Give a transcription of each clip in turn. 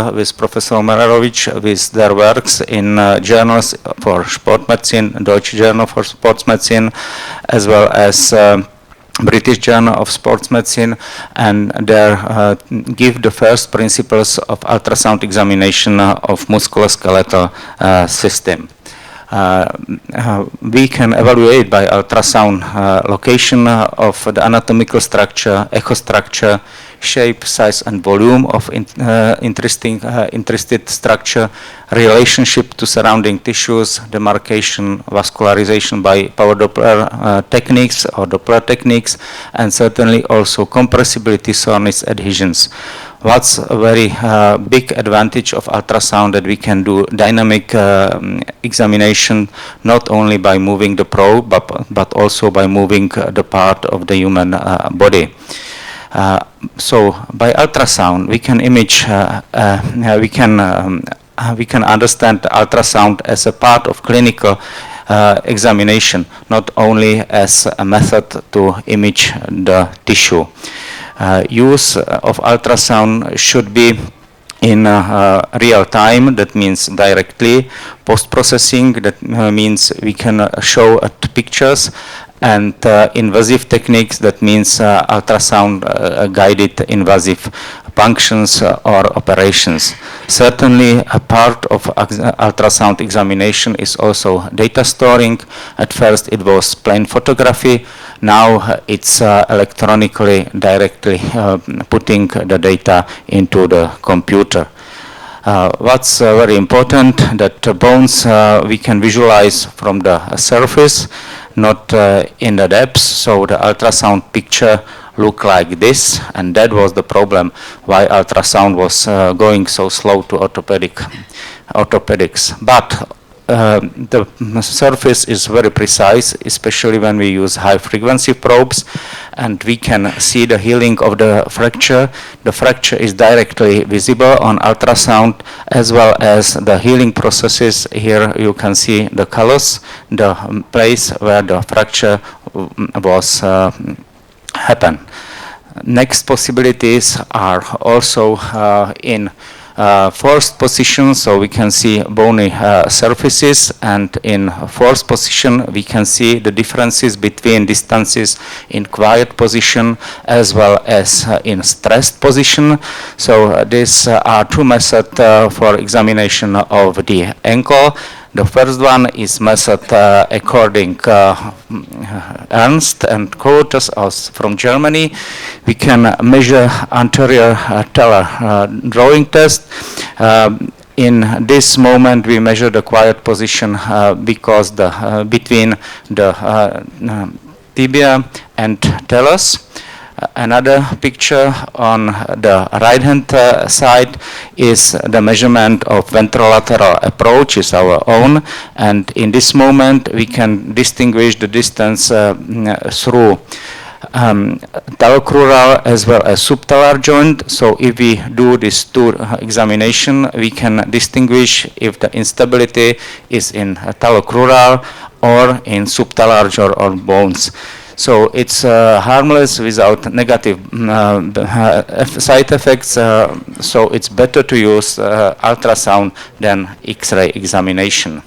together with Professor Mererovic with their works in journals for sport medicine, Deutsche Journal for Sports Medicine, as well as British Journal of Sports Medicine, and there give the first principles of ultrasound examination of musculoskeletal system. We can evaluate by ultrasound location of the anatomical structure, echo structure, shape, size, and volume of interested structure, relationship to surrounding tissues, demarcation, vascularization by power Doppler techniques or Doppler techniques, and certainly also compressibility, soreness, adhesions. What's a very big advantage of ultrasound, that we can do dynamic examination not only by moving the probe but also by moving the part of the human body. So by ultrasound we can image, we can understand ultrasound as a part of clinical examination, not only as a method to image the tissue. Use of ultrasound should be in real time, that means directly. Post-processing, that means we can show pictures, and invasive techniques, that means ultrasound guided invasive functions or operations. Certainly a part of ultrasound examination is also data storing. At first it was plain photography, now it's electronically directly putting the data into the computer. What's very important, that bones we can visualize from the surface, not in the depths, so the ultrasound picture look like this, and that was the problem why ultrasound was going so slow to orthopedics. But the surface is very precise, especially when we use high frequency probes, and we can see the healing of the fracture. The fracture is directly visible on ultrasound, as well as the healing processes. Here you can see the colors, the place where the fracture was happened. Next possibilities are also in forced position, so we can see bony surfaces, and in forced position we can see the differences between distances in quiet position as well as in stressed position. So these are two methods for examination of the ankle. The first one is method according Ernst and Coates from Germany. We can measure anterior talar drawing test. In this moment we measure the quiet position because between the tibia and talus. Another picture on the right hand side is the measurement of ventrolateral approach, is our own, and in this moment we can distinguish the distance through talocrural as well as subtalar joint. So if we do this two examination, we can distinguish if the instability is in talocrural or in subtalar joint or bones. So it's harmless without negative side effects, so it's better to use ultrasound than X-ray examination.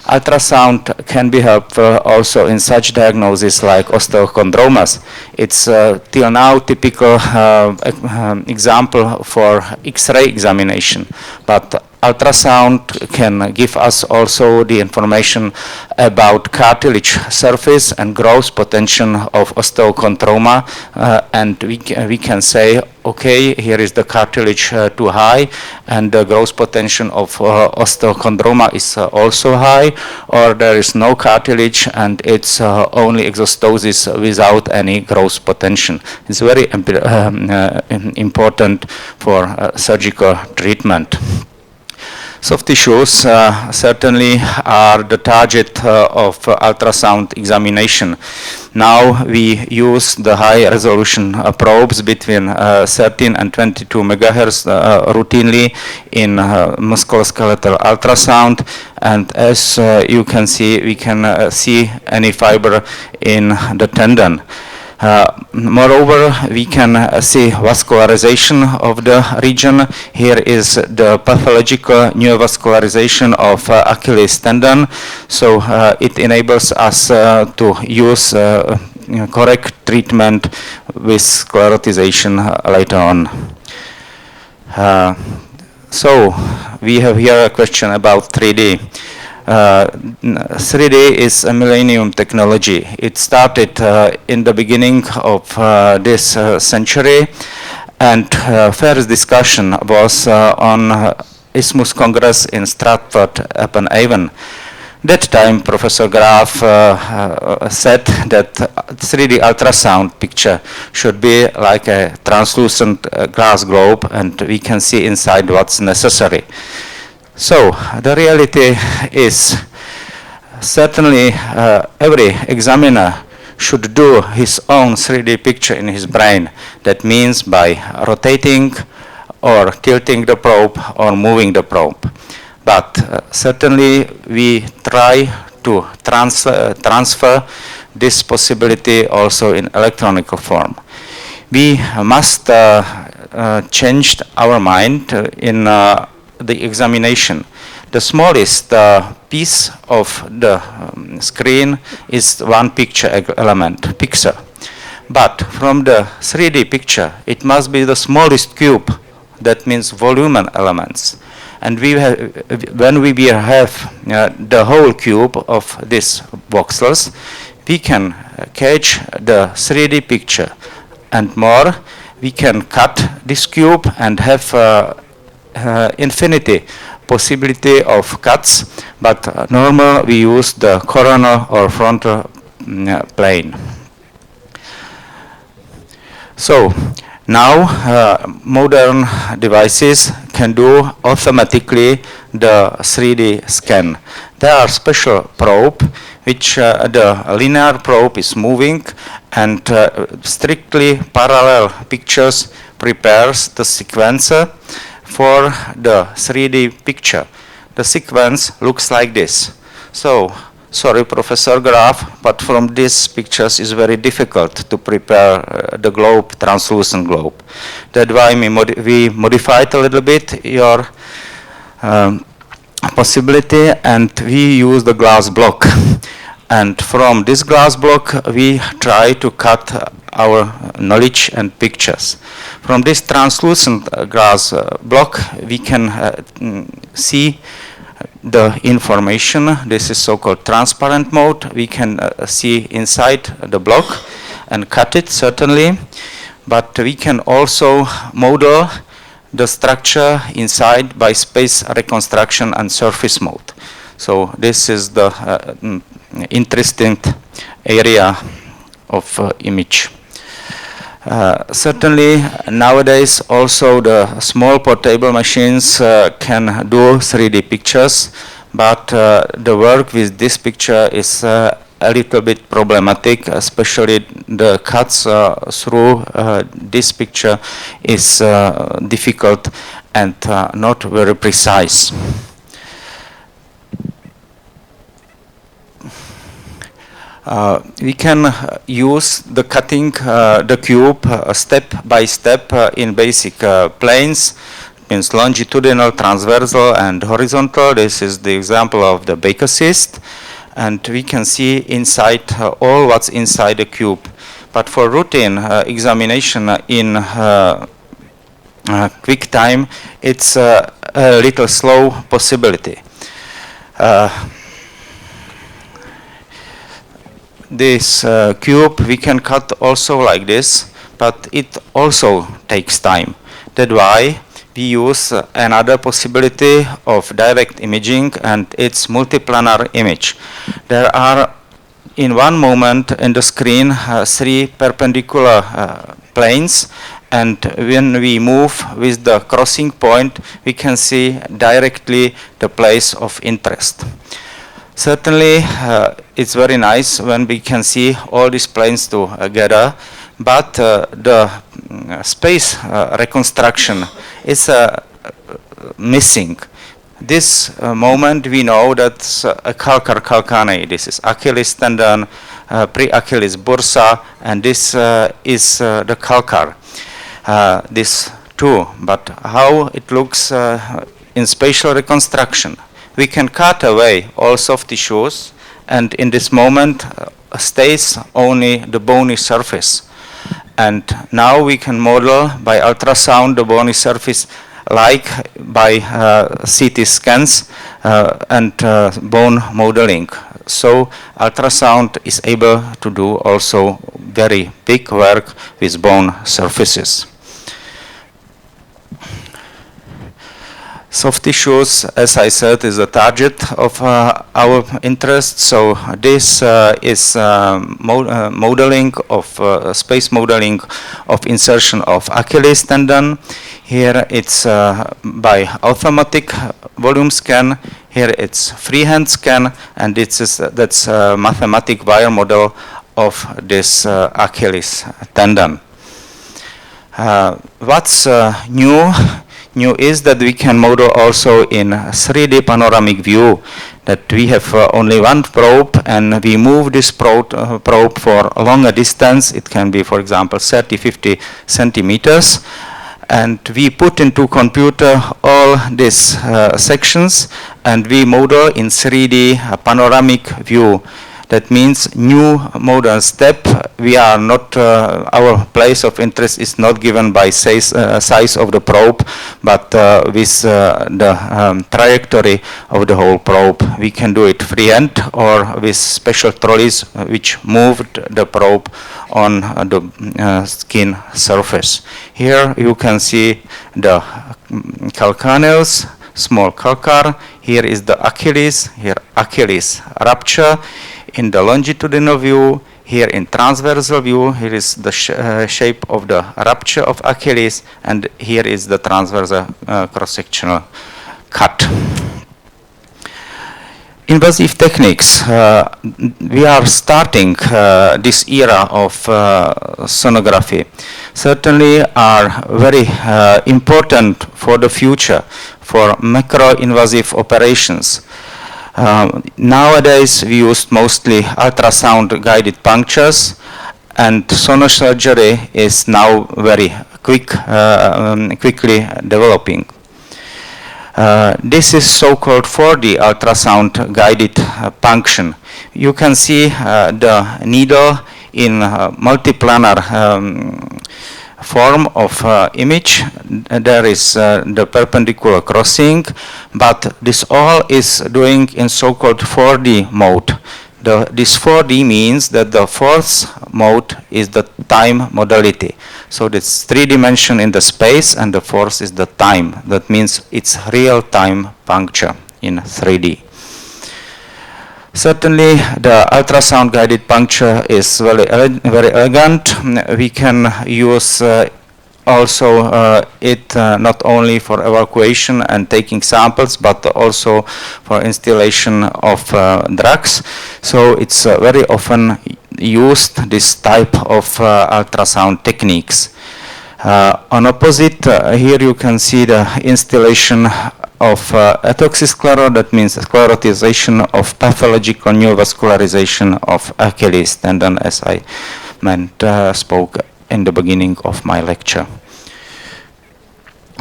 Ultrasound can be helpful also in such diagnosis like osteochondromas. It's till now typical example for X-ray examination, but ultrasound can give us also the information about cartilage surface and growth potential of osteochondroma, and we can say, okay, here is the cartilage too high, and the growth potential of osteochondroma is also high, or there is no cartilage and it's only exostosis without any growth potential. It's very important for surgical treatment. Soft tissues certainly are the target of ultrasound examination. Now we use the high resolution probes between 13 and 22 megahertz routinely in musculoskeletal ultrasound, and as you can see, we can see any fiber in the tendon. Moreover, we can see vascularization of the region. Here is the pathological neovascularization of Achilles tendon. So it enables us to use correct treatment with sclerotization later on. So we have here a question about 3D. 3D is a millennium technology. It started in the beginning of this century, and first discussion was on ISMUS Congress in Stratford-upon-Avon. That time, Professor Graf said that 3D ultrasound picture should be like a translucent glass globe, and we can see inside what's necessary. So the reality is certainly every examiner should do his own 3D picture in his brain. That means by rotating or tilting the probe or moving the probe. But certainly we try to transfer this possibility also in electronic form. We must change our mind in the examination. The smallest piece of the screen is one picture element, pixel. But from the 3D picture, it must be the smallest cube. That means volume elements. And when we have the whole cube of these voxels, we can catch the 3D picture. And more, we can cut this cube and have infinity possibility of cuts, but normal we use the coronal or frontal plane. So now modern devices can do automatically the 3D scan. There are special probe which the linear probe is moving, and strictly parallel pictures prepares the sequencer for the 3D picture. The sequence looks like this. So, sorry, Professor Graf, but from these pictures is very difficult to prepare the globe, translucent globe. That's why we modified a little bit your possibility, and we use the glass block. And from this glass block, we try to cut our knowledge and pictures. From this translucent glass block, we can see the information. This is so-called transparent mode. We can see inside the block and cut it, certainly. But we can also model the structure inside by space reconstruction and surface mode. So this is the interesting area of image. Certainly nowadays also the small portable machines can do 3D pictures, but the work with this picture is a little bit problematic, especially the cuts through this picture is difficult and not very precise. We can use the cutting the cube step by step in basic planes, means longitudinal, transversal, and horizontal. This is the example of the Baker cyst, and we can see inside all what's inside the cube. But for routine examination in quick time, it's a little slow possibility. This cube we can cut also like this, but it also takes time. That's why we use another possibility of direct imaging, and it's multiplanar image. There are in one moment in the screen 3 perpendicular planes, and when we move with the crossing point, we can see directly the place of interest. Certainly, it's very nice when we can see all these planes together, but the space reconstruction is missing. this moment we know that's a calcar calcaneus. This is Achilles tendon, pre-Achilles bursa, and this is the calcar. This too, but how it looks in spatial reconstruction. We can cut away all soft tissues, and in this moment stays only the bony surface. And now we can model by ultrasound the bony surface like by CT scans and bone modeling. So ultrasound is able to do also very big work with bone surfaces. Soft tissues, as I said, is the target of our interest. So this is modeling of space modeling of insertion of Achilles tendon. Here it's by automatic volume scan. Here it's freehand scan, and that's a mathematic wire model of this Achilles tendon. What's new? New is that we can model also in 3D panoramic view, that we have only one probe and we move this probe for a longer distance. It can be, for example, 30-50 centimeters, and we put into computer all these sections and we model in 3D panoramic view. That means new model step. We are not, our place of interest is not given by size of the probe, but with the trajectory of the whole probe. We can do it freehand or with special trolleys which moved the probe on the skin surface. Here you can see the calcaneus, small calcar. Here is the Achilles, here Achilles rupture. In the longitudinal view, here in transversal view, here is the shape of the rupture of Achilles, and here is the transversal cross-sectional cut. Invasive techniques. We are starting this era of sonography. Certainly are very important for the future, for macro-invasive operations. Nowadays we use mostly ultrasound guided punctures, and sonosurgery is now very quickly developing. This is so-called 4D ultrasound guided punction. You can see the needle in multiplanar form of image. There is the perpendicular crossing, but this all is doing in so-called 4D mode. This 4D means that the fourth mode is the time modality. So it's 3 dimension in the space, and the fourth is the time. That means it's real-time puncture in 3D. Certainly, the ultrasound guided puncture is very elegant. We can use also it not only for evacuation and taking samples, but also for installation of drugs. So it's very often used, this type of ultrasound techniques. On opposite, here you can see the installation of atoxysclero, that means sclerotization of pathological neovascularization of Achilles tendon, as I spoke in the beginning of my lecture.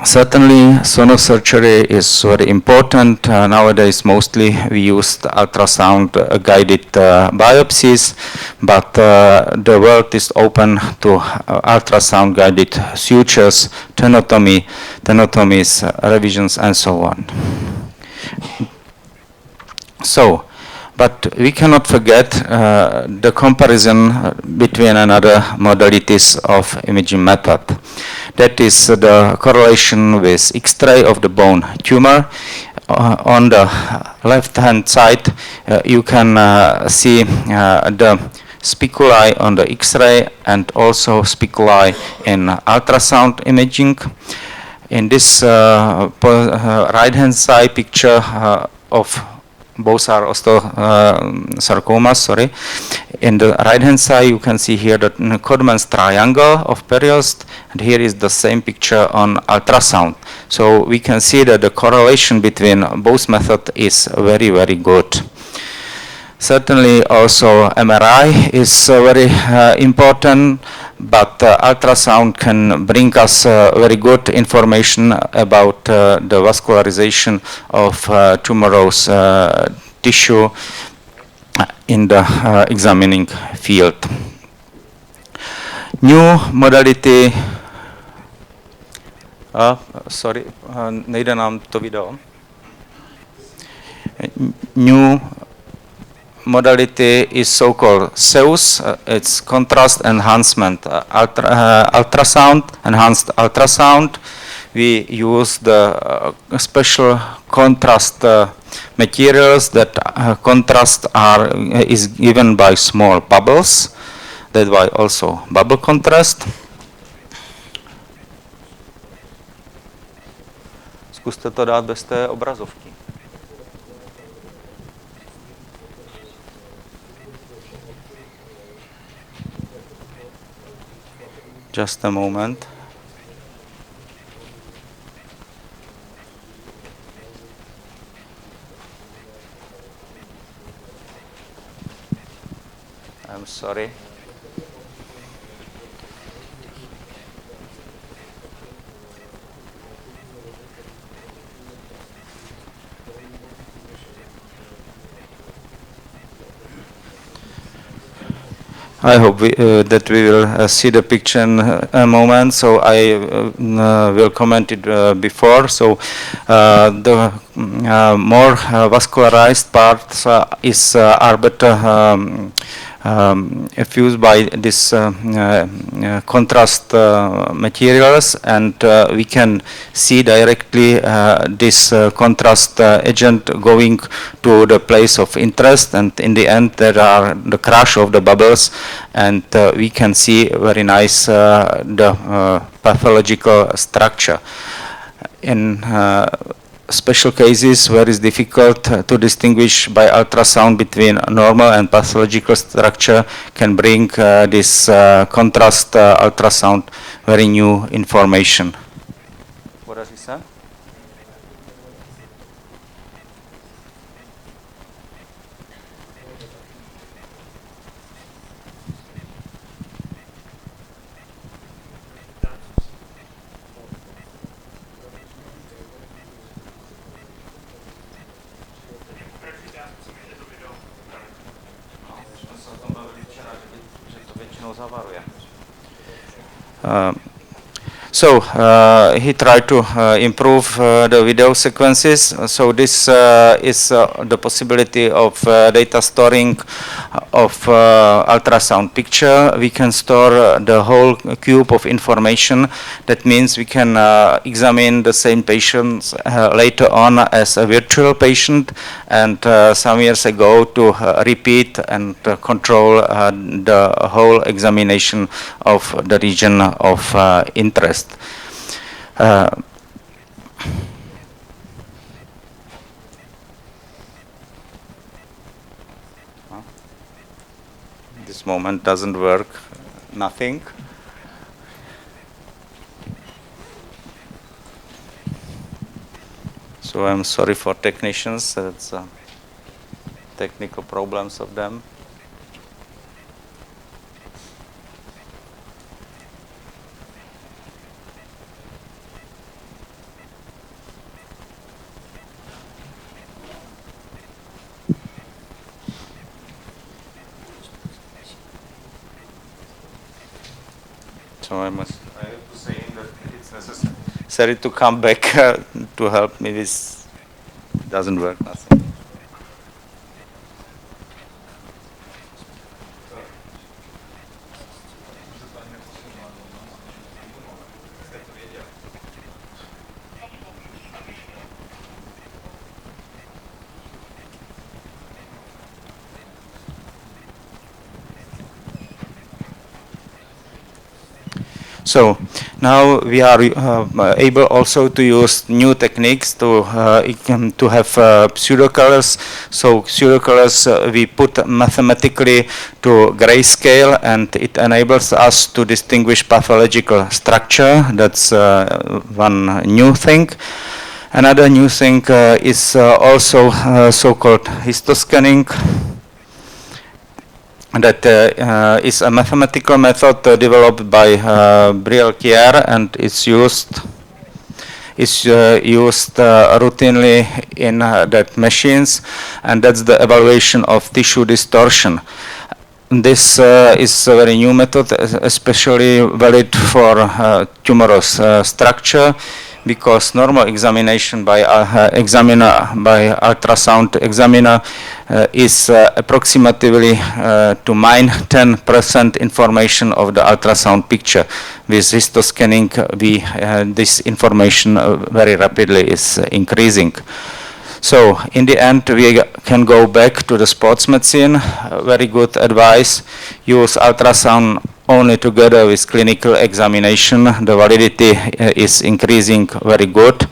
Certainly, sonosurgery is very important. Nowadays, mostly we use ultrasound-guided biopsies, but the world is open to ultrasound-guided sutures, tenotomies, revisions, and so on. So, but we cannot forget the comparison between another modalities of imaging method. That is the correlation with X-ray of the bone tumor. On the left-hand side, you can see the spiculi on the X-ray and also spiculi in ultrasound imaging. In this right-hand side picture of both are osteosarcomas, sorry. In the right-hand side, you can see here the Codman's triangle of periost, and here is the same picture on ultrasound. So we can see that the correlation between both methods is very, very good. Certainly also MRI is very important, but ultrasound can bring us very good information about the vascularization of tumorous tissue in the examining field. New modality, sorry, nejde nám to video. New modality is so-called CEUS, it's contrast enhancement ultrasound, enhanced ultrasound. We use the special contrast materials that contrast is given by small bubbles. That's why also bubble contrast. Zkuste to dát bez té obrazovky. Just a moment. I'm sorry. I hope that we will see the picture in a moment. So I will comment it before. So the more vascularized parts are better fused by this contrast materials, and we can see directly this contrast agent going to the place of interest, and in the end there are the crash of the bubbles, and we can see very nice the pathological structure. In special cases where it's difficult to distinguish by ultrasound between normal and pathological structure, can bring this contrast ultrasound very new information. What does he say? So he tried to improve the video sequences. So this is the possibility of data storing of ultrasound picture. We can store the whole cube of information. That means we can examine the same patients later on as a virtual patient, and some years ago to repeat and control the whole examination of the region of interest. This moment doesn't work, nothing. So I'm sorry for technicians, that's technical problems of them. So I have to say that it's necessary to come back to help me. This doesn't work, nothing. So now we are able also to use new techniques to have pseudo colors. So pseudo colors we put mathematically to grayscale, and it enables us to distinguish pathological structure. That's one new thing. Another new thing is also so-called histoscanning. That is a mathematical method developed by Briel-Kier, and it's used routinely in that machines, and that's the evaluation of tissue distortion. This is a very new method, especially valid for tumorous structure, because normal examination by ultrasound examiner is approximately to mine 10% information of the ultrasound picture. With histoscanning, this information very rapidly is increasing. So in the end, we can go back to the sports medicine. Very good advice. Use ultrasound only together with clinical examination. The validity is increasing very good,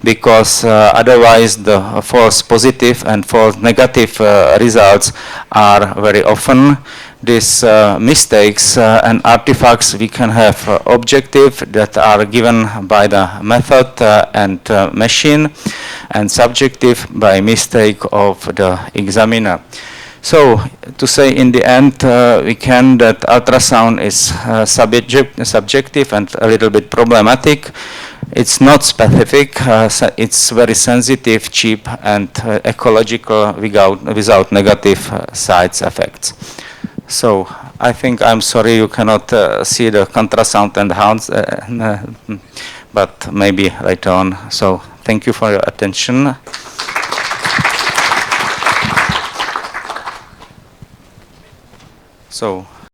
because otherwise the false positive and false negative results are very often. These mistakes and artifacts we can have objective that are given by the method and machine, and subjective by mistake of the examiner. So to say in the end, we can that ultrasound is subjective and a little bit problematic. It's not specific, it's very sensitive, cheap, and ecological without negative side effects. So I think, I'm sorry you cannot see the contrasound and hounds, but maybe later on. So thank you for your attention. So